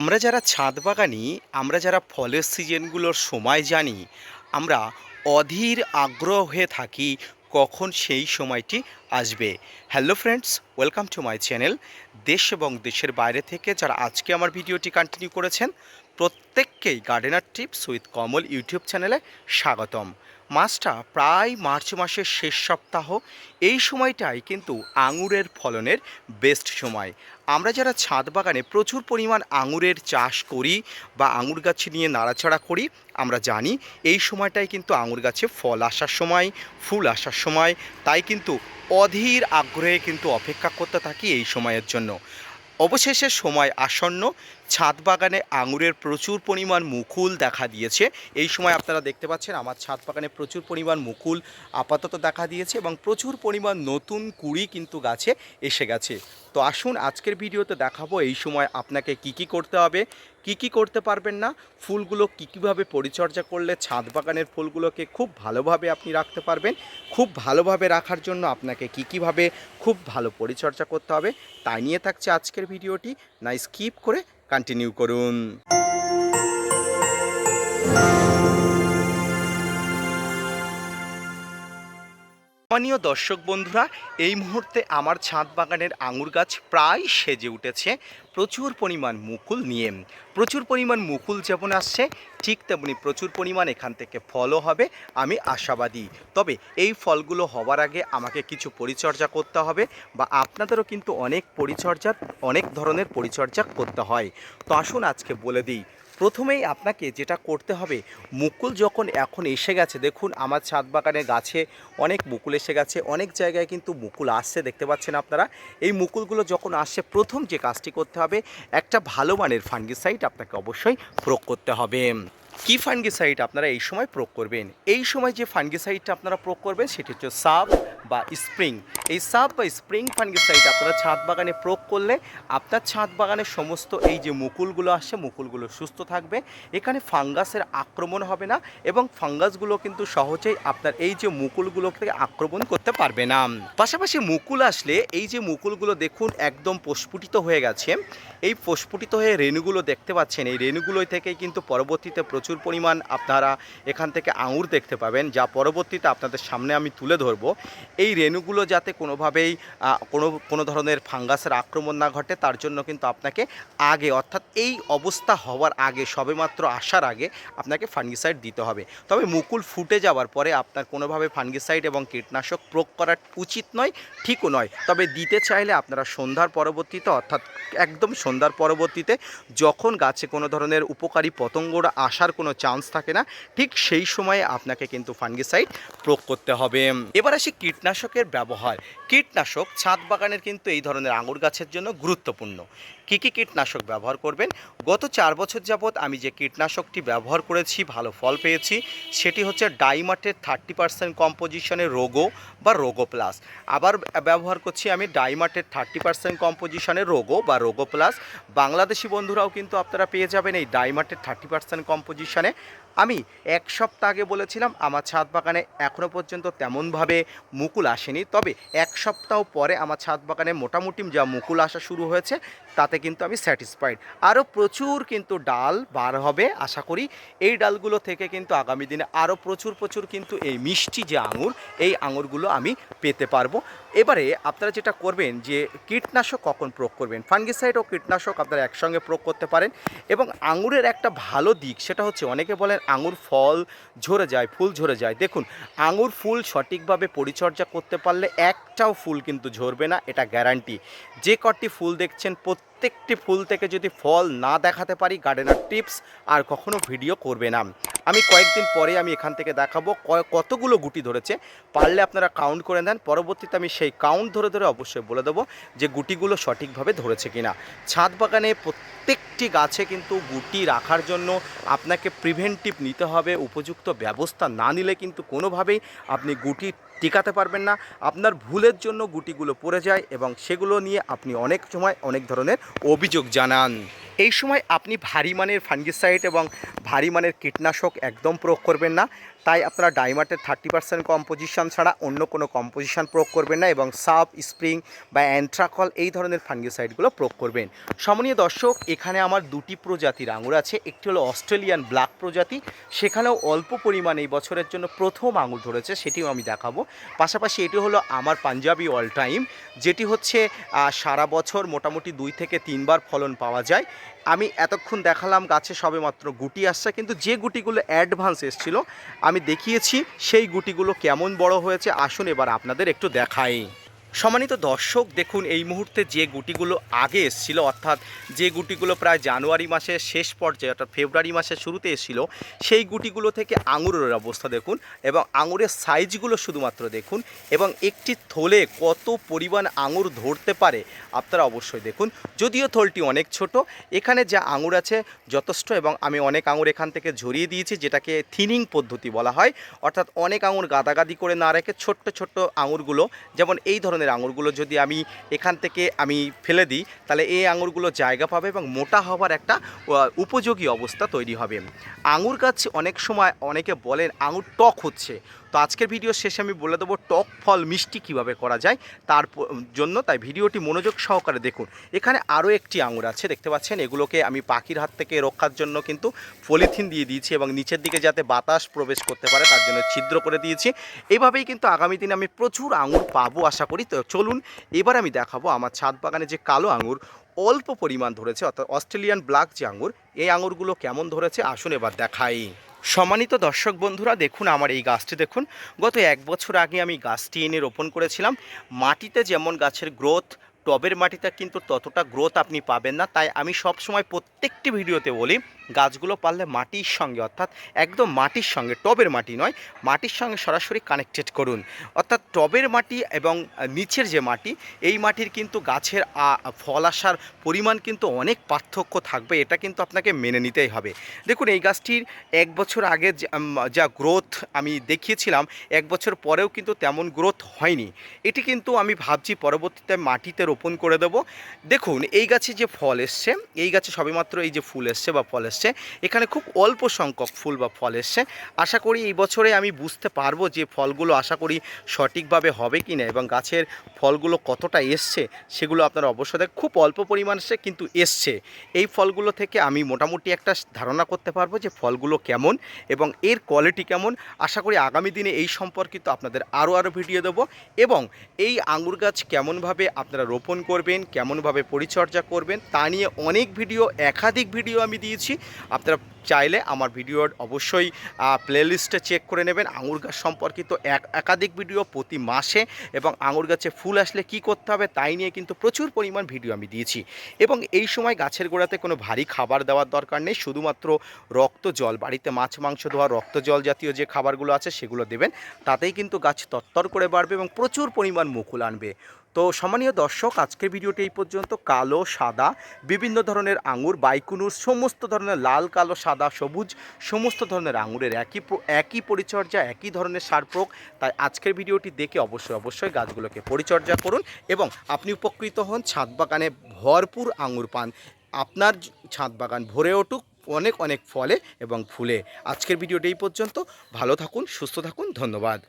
আমরা যারা ছাদ বাগানি, আমরা যারা ফলের সিজনগুলোর সময় জানি, আমরা অধীর আগ্রহ হয়ে থাকি কখন সেই সময়টি আসবে। Hello friends, welcome to my channel. দেশ এবং দেশের বাইরে থেকে যারা আজকে আমার ভিডিওটি কন্টিনিউ করেছেন, প্রত্যেককেই gardener tips with Kamal YouTube চ্যানেলে স্বাগতম। মাসটা প্রায় মার্চ মাসের শেষ সপ্তাহ। এই সময়টাই কিন্তু আঙুরের ফলনের বেস্ট সময়। আমরা যারা ছাদ বাগানে প্রচুর পরিমাণ আঙুরের চাষ করি বা আঙুর গাছ নিয়ে নাড়াচাড়া করি, আমরা জানি এই সময়টাই কিন্তু আঙুর গাছে ফল আসার সময়, ফুল আসার সময়। তাই কিন্তু অধীর আগ্রহে কিন্তু অপেক্ষা করতে থাকি এই সময়ের জন্য। অবশেষে সময় আসন্ন, ছাদ বাগানে আঙুরের প্রচুর পরিমাণ মুকুল দেখা দিয়েছে। এই সময় আপনারা দেখতে পাচ্ছেন আমার ছাদ বাগানে প্রচুর পরিমাণ মুকুল আপাতত দেখা দিয়েছে এবং প্রচুর পরিমাণ নতুন কুঁড়ি কিন্তু গাছে এসে গেছে। তো আসুন আজকের ভিডিওতে দেখাবো এই সময় আপনাকে কি করতে হবে, কি করতে পারবেন না, ফুলগুলো কীভাবে পরিচর্যা করলে ছাদ বাগানের ফুলগুলোকে খুব ভালোভাবে আপনি রাখতে পারবেন। খুব ভালোভাবে রাখার জন্য আপনাকে কীভাবে খুব ভালো পরিচর্যা করতে হবে, তাই নিয়ে থাকছে আজকের ভিডিওটি। না স্কিপ করে কন্টিনিউ করুন। সম্মানীয় দর্শক বন্ধুরা, এই মুহূর্তে আমার ছাদ বাগানের আঙুর গাছ প্রায় সেজে উঠেছে প্রচুর পরিমাণ মুকুল নিয়ে। প্রচুর পরিমাণ মুকুল যেমন আসছে, ঠিক তেমনি প্রচুর পরিমাণ এখান থেকে ফলও হবে, আমি আশাবাদী। তবে এই ফলগুলো হওয়ার আগে আমাকে কিছু পরিচর্যা করতে হবে, বা আপনাদেরও কিন্তু অনেক ধরনের পরিচর্যা করতে হয়। তো আসুন আজকে বলে দিই। প্রথমেই আপনাকে যেটা করতে হবে, মুকুল যখন এখন এসে গেছে, দেখুন আমার ছাদ বাগানের গাছে অনেক মুকুল এসে গেছে, অনেক জায়গায় কিন্তু মুকুল আসছে, দেখতে পাচ্ছেন আপনারা। এই মুকুলগুলো যখন আসছে, প্রথম যে কাজটি করতে হবে, একটা ভালো মানের ফাঙ্গিসাইড আপনাকে অবশ্যই প্রয়োগ করতে হবে। কি ফাঙ্গিসাইড আপনারা এই সময় প্রয়োগ করবেন? এই সময় যে ফাঙ্গিসাইডটা আপনারা প্রয়োগ করবেন সেটি হচ্ছে সাব বা স্প্রিং। এই সাব বা স্প্রিং ফাঙ্গিসাইড আপনারা ছাদ বাগানে প্রয়োগ করলে আপনার ছাদ বাগানের সমস্ত এই যে মুকুলগুলো আসছে, মুকুলগুলো সুস্থ থাকবে, এখানে ফাঙ্গাসের আক্রমণ হবে না এবং ফাঙ্গাসগুলো কিন্তু সহজেই আপনার এই যে মুকুলগুলোকে আক্রমণ করতে পারবে না। পাশাপাশি মুকুল আসলে এই যে মুকুলগুলো দেখুন একদম প্রস্ফুটিত হয়ে গেছে। এই প্রস্ফুটিত হয়ে রেণুগুলো দেখতে পাচ্ছেন, এই রেণুগুলোই থেকেই কিন্তু পরবর্তীতে প্রচুর পরিমাণ আপনারা এখান থেকে আঙুর দেখতে পাবেন, যা পরবর্তীতে আপনাদের সামনে আমি তুলে ধরব। এই রেণুগুলো যাতে কোনোভাবেই কোনো ধরনের ফাঙ্গাসের আক্রমণ না ঘটে, তার জন্য কিন্তু আপনাকে আগে, অর্থাৎ এই অবস্থা হওয়ার আগে, সবেমাত্র আসার আগে আপনাকে ফাঙ্গিসাইড দিতে হবে। তবে মুকুল ফুটে যাওয়ার পরে আপনার কোনোভাবে ফাঙ্গিসাইড এবং কীটনাশক প্রয়োগ করা উচিত নয়, ঠিকও নয়। তবে দিতে চাইলে আপনারা সন্ধ্যার পরবর্তীতে, অর্থাৎ একদম সন্ধ্যার পরবর্তীতে, যখন গাছে কোনো ধরনের উপকারী পতঙ্গরা আসার কোনো চান্স থাকে না, ঠিক সেই সময়ে আপনাকে কিন্তু ফাঙ্গিসাইড প্রয়োগ করতে হবে। এবার আসি কীটনাশকের ব্যবহার। কীটনাশক ছাদ বাগানের কিন্তু এই ধরনের আঙুর গাছের জন্য গুরুত্বপূর্ণ। কী কীটনাশক ব্যবহার করবেন? গত 4 বছর যাবৎ আমি যে কীটনাশকটি ব্যবহার করেছি, ভালো ফল পেয়েছি, সেটি হচ্ছে ডাইমার্টের 30% কম্পোজিশনের রোগো বা রোগো প্লাস। আবার ব্যবহার করছি আমি ডাইমার্টের 30% কম্পোজিশনের রোগো বা রোগো প্লাস। বাংলাদেশি বন্ধুরাও কিন্তু আপনারা পেয়ে যাবেন এই ডাইমার্টের 30% কম্পোজিশনে। আমি 1 সপ্তাহ আগে বলেছিলাম আমার ছাদ বাগানে এখনও পর্যন্ত তেমনভাবে মুকুল আসেনি, তবে 1 সপ্তাহ পরে আমার ছাদ বাগানে মোটামুটি যা মুকুল আসা শুরু হয়েছে, তাতে কিন্তু আমি স্যাটিসফাইড। আরও প্রচুর কিন্তু ডাল বার হবে আশা করি। এই ডালগুলো থেকে কিন্তু আগামী দিনে আরও প্রচুর কিন্তু এই মিষ্টি যে আঙুর, এই আঙুরগুলো আমি পেতে পারবো। এবারে আপনারা যেটা করবেন, যে কীটনাশক কখন প্রয়োগ করবেন, ফাঙ্গিসাইড ও কীটনাশক আপনারা একসঙ্গে প্রয়োগ করতে পারেন। এবং আঙুরের একটা ভালো দিক সেটা হচ্ছে, অনেকে বলেন আঙুর ফল ঝরে যায়, ফুল ঝরে যায়। দেখুন, আঙুর ফুল সঠিকভাবে পরিচর্যা করতে পারলে একটাও ফুল কিন্তু ঝরবে না, এটা গ্যারান্টি। যে কটি ফুল দেখছেন, প্রত্যেকটি ফুল থেকে যদি ফল না দেখাতে পারি, গার্ডেনার টিপস আর কখনো ভিডিও করবে না। আমি কয়েকদিন পরে আমি এখান থেকে দেখাবো কতগুলো গুটি ধরেছে, পারলে আপনারা কাউন্ট করে নেন। পরবর্তীতে আমি সেই কাউন্ট ধরে অবশ্যই বলে দেবো যে গুটিগুলো সঠিকভাবে ধরেছে কিনা। ছাদ বাগানে প্রত্যেকটি গাছে কিন্তু গুটি রাখার জন্য আপনাকে প্রিভেন্টিভ নিতে হবে। উপযুক্ত ব্যবস্থা না নিলে কিন্তু কোনোভাবেই আপনি গুটি টিকাতে পারবেন না। আপনার ভুলের জন্য গুটিগুলো পড়ে যায় এবং সেগুলো নিয়ে আপনি অনেক সময় অনেক ধরনের অভিযোগ জানান। এই সময় আপনি ভারী মানের ফাঙ্গিসাইড এবং ভারী মানের কীটনাশক একদম প্রয়োগ করবেন না। তাই আপনারা ডাইমার্টের 30% কম্পোজিশন ছাড়া অন্য কোনো কম্পোজিশন প্রয়োগ করবেন না এবং সাব স্প্রিং বা অ্যান্ট্রাকল এই ধরনের ফাঙ্গিসাইডগুলো প্রয়োগ করবেন। সম্মানীয় দর্শক, এখানে আমার দুটি প্রজাতির আঙুর আছে। একটি হলো অস্ট্রেলিয়ান ব্ল্যাক প্রজাতি, সেখানেও অল্প পরিমাণ এই বছরের জন্য প্রথম আঙুর ধরেছে, সেটিও আমি দেখাবো। পাশাপাশি এটি হলো আমার পাঞ্জাবি অল টাইম, যেটি হচ্ছে সারা বছর মোটামুটি 2 থেকে 3 বার ফলন পাওয়া যায়। আমি এতক্ষণ দেখালাম গাছে সবেমাত্র গুটি আসছে, কিন্তু যে গুটিগুলো অ্যাডভান্স এসেছিল আমি দেখিয়েছি সেই গুটিগুলো কেমন বড় হয়েছে আসুন এবার আপনাদের একটু দেখাই। সম্মানিত দর্শক, দেখুন এই মুহূর্তে যে গুটিগুলো আগে এসেছিল, অর্থাৎ যে গুটিগুলো প্রায় জানুয়ারি মাসের শেষ পর্যায়ে অর্থাৎ ফেব্রুয়ারি মাসের শুরুতে এসেছিল, সেই গুটিগুলো থেকে আঙুরের অবস্থা দেখুন এবং আঙুরের সাইজগুলো শুধুমাত্র দেখুন এবং একটি থলে কত পরিমাণ আঙুর ধরতে পারে আপনারা অবশ্যই দেখুন। যদিও থলটি অনেক ছোট, এখানে যা আঙুর আছে যথেষ্ট এবং আমি অনেক আঙুর এখান থেকে ঝরিয়ে দিয়েছি, যেটাকে থিনিং পদ্ধতি বলা হয়। অর্থাৎ অনেক আঙুর গাদাগাদি করে না রেখে ছোট্ট ছোট্ট আঙুরগুলো, যেমন এই ধরনের আঙুরগুলো যদি আমি এখান থেকে ফেলে দিই তাহলে এই আঙুরগুলো জায়গা পাবে এবং মোটা হওয়ার একটা উপযোগী অবস্থা তৈরি হবে। আঙুর গাছ অনেক সময় অনেকে বলেন আঙুর টক হচ্ছে, তো আজকের ভিডিও শেষে আমি বলে দেবো টক ফল মিষ্টি কিভাবে করা যায় তার জন্য, তাই ভিডিওটি মনোযোগ সহকারে দেখুন। এখানে আরও একটি আঙুর আছে, দেখতে পাচ্ছেন। এগুলোকে আমি পাখির হাত থেকে রক্ষার জন্য কিন্তু পলিথিন দিয়ে দিয়েছি এবং নিচের দিকে যাতে বাতাস প্রবেশ করতে পারে তার জন্য ছিদ্র করে দিয়েছি। এইভাবেই কিন্তু আগামী দিনে আমি প্রচুর আঙুর পাবো আশা করি। তো চলুন এবার আমি দেখাবো আমার ছাদ বাগানে যে কালো আঙুর অল্প পরিমাণ ধরেছে, অর্থাৎ অস্ট্রেলিয়ান ব্ল্যাক যে আঙুর, এই আঙুরগুলো কেমন ধরেছে আসুন এবার দেখাই। সম্মানিত দর্শক বন্ধুরা, দেখুন আমার এই গাছটি দেখুন। গত 1 বছর আগে আমি গাছটি এনে রোপণ করেছিলাম। মাটিতে যেমন গাছের গ্রোথ, টবের মাটিতে কিন্তু ততটা গ্রোথ আপনি পাবেন না। তাই আমি সবসময় প্রত্যেকটি ভিডিওতে বলি গাছগুলো পারলে মাটির সঙ্গে, অর্থাৎ একদম মাটির সঙ্গে, টবের মাটি নয়, মাটির সঙ্গে সরাসরি কানেক্টেড করুন। অর্থাৎ টবের মাটি এবং নিচের যে মাটি, এই মাটির কিন্তু গাছের ফল আসার পরিমাণ কিন্তু অনেক পার্থক্য থাকবে, এটা কিন্তু আপনাকে মেনে নিতেই হবে। দেখুন এই গাছটির 1 বছর আগে যা গ্রোথ আমি দেখিয়েছিলাম, 1 বছর পরেও কিন্তু তেমন গ্রোথ হয়নি। এটি কিন্তু আমি ভাবছি পরবর্তীতে মাটিতে রোপণ করে দেব। দেখুন এই গাছে যে ফল এসছে, এই গাছে সবেমাত্র এই যে ফুল এসছে বা ফল এসছে, এখানে খুব অল্প সংখ্যক ফুল বা ফল এসছে। আশা করি এই বছরে আমি বুঝতে পারবো যে ফলগুলো আশা করি সঠিকভাবে হবে কি না এবং গাছের ফলগুলো কতটা এসছে সেগুলো আপনারা অবশ্যই দেখ। খুব অল্প পরিমাণ এসছে কিন্তু এসছে। এই ফলগুলো থেকে আমি মোটামুটি একটা ধারণা করতে পারবো যে ফলগুলো কেমন এবং এর কোয়ালিটি কেমন। আশা করি আগামী দিনে এই সম্পর্কিত আপনাদের আরও ভিডিও দেবো এবং এই আঙুর গাছ কেমনভাবে আপনারা রোপণ করবেন, কেমনভাবে পরিচর্যা করবেন তা নিয়ে অনেক ভিডিও, একাধিক ভিডিও আমি দিয়েছি। আপনারা চাইলে আমার ভিডিওর অবশ্যই প্লেলিস্টে চেক করে নেবেন। আঙুর গাছ সম্পর্কিত একাধিক ভিডিও প্রতি মাসে এবং আঙুর গাছে ফুল আসলে কি করতে হবে তাই নিয়ে কিন্তু প্রচুর পরিমাণ ভিডিও আমি দিয়েছি। এবং এই সময় গাছের গোড়াতে কোনো ভারী খাবার দেওয়ার দরকার নেই, শুধুমাত্র রক্ত জল, বাড়িতে মাছ মাংস ধোয়া রক্ত জল জাতীয় যে খাবারগুলো আছে সেগুলো দেবেন, তাতেই কিন্তু গাছ তত্তর করে বাড়বে এবং প্রচুর পরিমাণ মুকুল আনবে। তো সম্মানীয় দর্শক, আজকের ভিডিওটি এই পর্যন্ত। কালো, সাদা, বিভিন্ন ধরনের আঙুর, বাইকুনুর, সমস্ত ধরনের লাল, কালো, সাদা, সবুজ সমস্ত ধরনের আঙুরের একই পরিচর্যা, একই ধরনের সার প্রয়োগ। তাই আজকের ভিডিওটি দেখে অবশ্যই গাছগুলোকে পরিচর্যা করুন এবং আপনি উপকৃত হন। ছাদ বাগানে ভরপুর আঙুর পান, আপনার ছাদ বাগান ভরে উঠুক অনেক ফলে এবং ফুলে। আজকের ভিডিওটি এই পর্যন্ত। ভালো থাকুন, সুস্থ থাকুন, ধন্যবাদ।